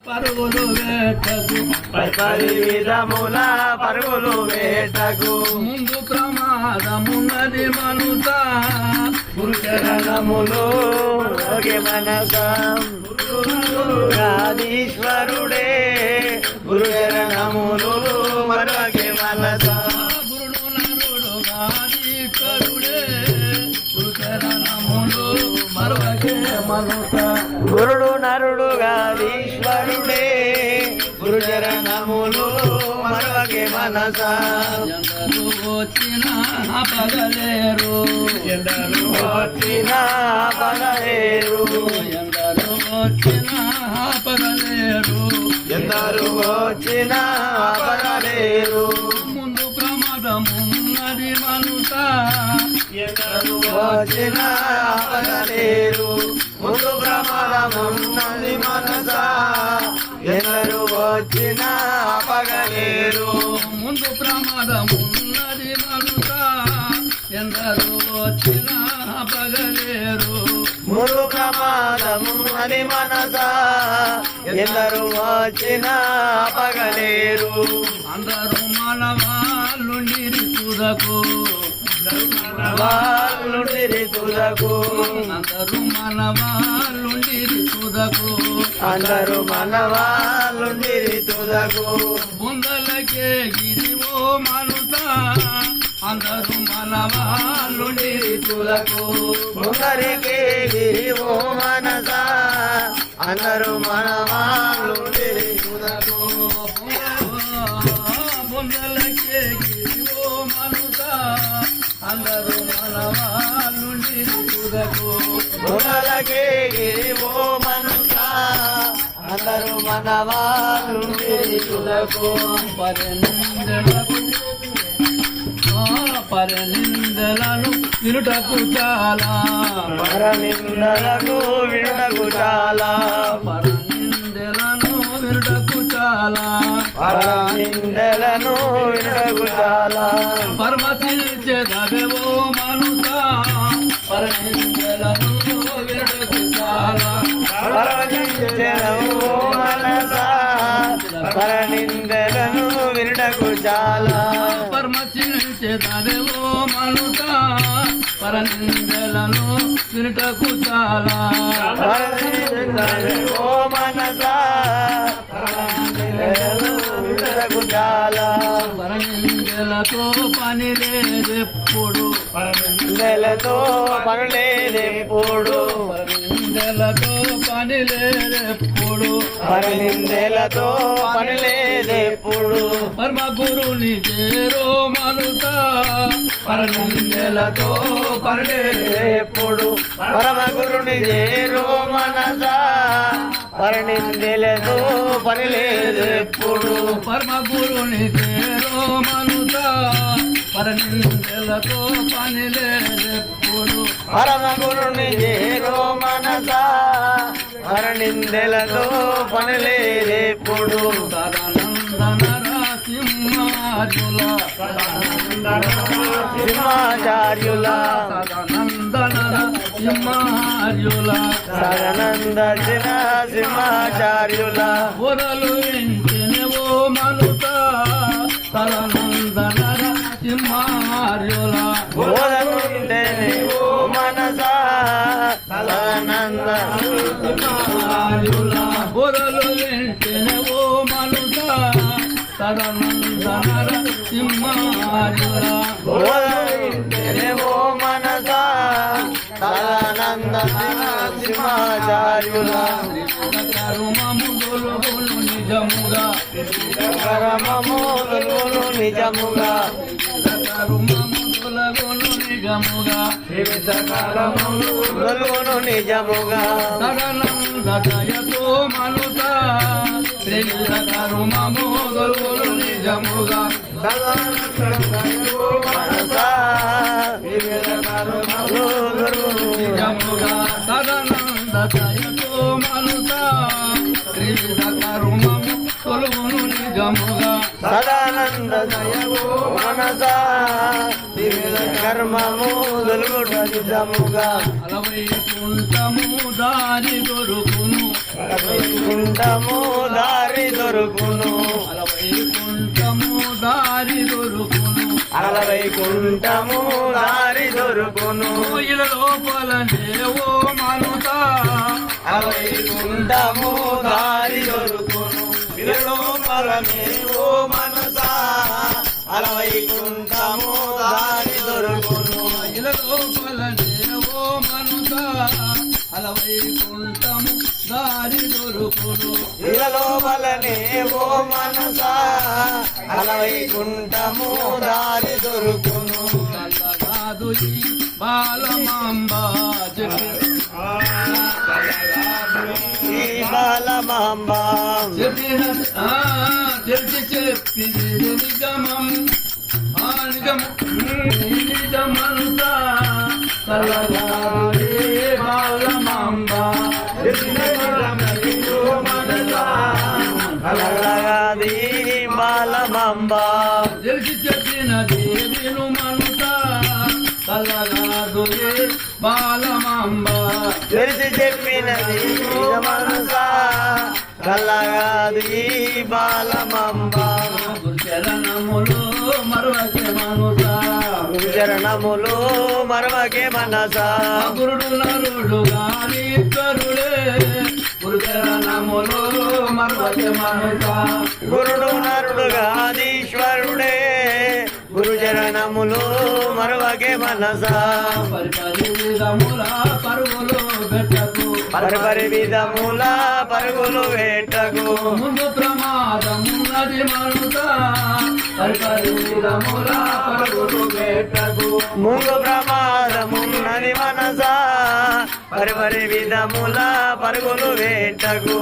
పరుగులు వేటకు పది విధముల పరుగులు వేటకు ముందు ప్రమాదమున్నది మనుత గురుచరణములు మనస గాదీశ్వరుడే గురుచరణములు మరొకే మనస గురుడు నరుడు గాదీశ్వరుడే గురుచరణములు మరొకే మనుత గురుడు నరుడు గాదీశ్వరుడే గురుచరణములు మరొకే మనస ఎందరు వచ్చినా పగలేరు ఎందరు వచ్చినా పగలేరు ఎందరు వచ్చినా పగలేరు ఎందరు వచ్చినా పగలేరు ముందు ప్రమాదమున్నది మనుత ఎందరు వచ్చినా పగలేరు ముందు ప్రమాదమున్నది మనస ఎందరు వచ్చినా పగలేరు ముందు ప్రమాదమున్నది మనుత ఎందరు వచ్చినా పగలేరు ముందు ప్రమాదమున్నది మనస ఎందరు వచ్చినా పగలేరు అందరూ మనవాళ్ళు నిరుతుదకు వాళ్ళు నిరుతుదకు అందరూ మనవాళ్ళు నిరుతుదకు అందరూ మనవాళ్ళు నిరుతుదకు బొందలకే గిరివో మనుత అందరూ మనవాళ్ళు నిరుతుదకు ముందరికే గిరివో మనస అందరూ మనవాళ్ళు నిరుతుదకు బొందలకే గిరివో మనుత అందరూ మనవాళ్ళు నిరుతుదకు ముందరకే గిరివో మనస అందరూ మనవాళ్ళు నిరుతుదకు పరనిందలను వినుటకు చాలా పరనిందలకు వినుటకు చాలా పరనిందలను వినుటకు చాలా పరనిందలను వినుటకు చాలా పరమశిల్చెదవెవో మనుత పరనిందలను వినుటకు చాలా పరనిందెలవు మనస పరనిందలను వినుటకు చాలా పరమశిల్చెదవెవో మనుత పరనిందలను వినుటకు చాలా పరనిందెలవు మనస పరనిందలను వినుటకు చాలా పరనిందలతో పని లేదెప్పుడు పరనిందలతో పనులేదెప్పుడు పరనిందలతో పని లేదెప్పుడు పరనిందలతో పనులేదెప్పుడు పరమ గురుని చేరో మనుత పరనిందలతో పని ఎప్పుడు పరమ గురుని చేరు మనస పరనిందలతో పని లేదు ఎప్పుడు పరమ గురుని చేరో మనుత పరనిందలతో పని లేదెప్పుడు పరమ గురుని చేరు మనస పరనిందలతో పని లేదు ఎప్పుడు సదానందన సింహార్జుల సింహాచార్యుల సదానందన సింహార్జుల సదానంద సింహాచార్యుల బురలు వెంటనేవో మనుత సదానందన సింహార్జుల బోధనుంటేనే ఓ మనస సదానంద సింహార్జుల బురలు వెంటనేవో మనుత సదానందన సింహార్జుల బోధనుంటేనే ఓ మనస సదానంద సింహాచార్యుల కరుమము గొలుగులు నిజముగా కరమము గొలుగులు నిజముగా కరుమము గొలుగులు నిజముగా గొలుగులు నిజముగా సదనంద దయతో మనుత శ్రీల కరుమము గొలుగులు నిజముగా నిజముగా సదనంద దయతో మనుత శ్రీల కరుమము గొలుగులు నిజముగా సదానంద దయవు మనస కర్మము గొలుగుట నిజముగా అలవైకుంఠము దారి దొరుకును వైకుంఠము దారి దొరుకును వైకుంఠము దారి దొరుకును వైకుంఠము దారి దొరుకును ఇల లోపలనే ఓ మనుత వైకుంఠము దారి దొరుకును లోపలనే ఓ మనసా వైకుంఠము దారి దొరుకును ఇల లోపలనే ఓ మనుత వైకుంఠము దారి దొరుకును లోపలనే ఓ మనసా వైకుంఠము దారి దొరుకును కాదు ఈ బాలమాంబ ఈ బాలమాంబ చెప్పిన తెలిసి చెప్పింది నిజమం నిజమంతా కలగాలి బాలమాంబ కలగాది బాలమాంబ తెలిసి చెప్పిన దేవిను మనుత కలగాదు బాలమాంబ తెలిసి చెప్పినది మనసా కలగాది బాలమాంబ చరణములు మరవకే మనుత చరణములు మరవకే మనసా గురుడు నరుడు గాని కరుడే గురు చరణములు మరవకే మనుత గురుడు నరుడు గాదీశ్వరుడే గురు చరణములు మరవకే మనసా పరిపరి విధముల పరుగులు పెట్టకు పరిపరి విధముల పరుగులు వేటకు ముందు ప్రమాదమున్నది మనుత పరిపరి విధముల పరుగులు పెట్టకు ముందు ప్రమాదమున్నది మనసా పరిపరి విధముల పరుగులు వేటకు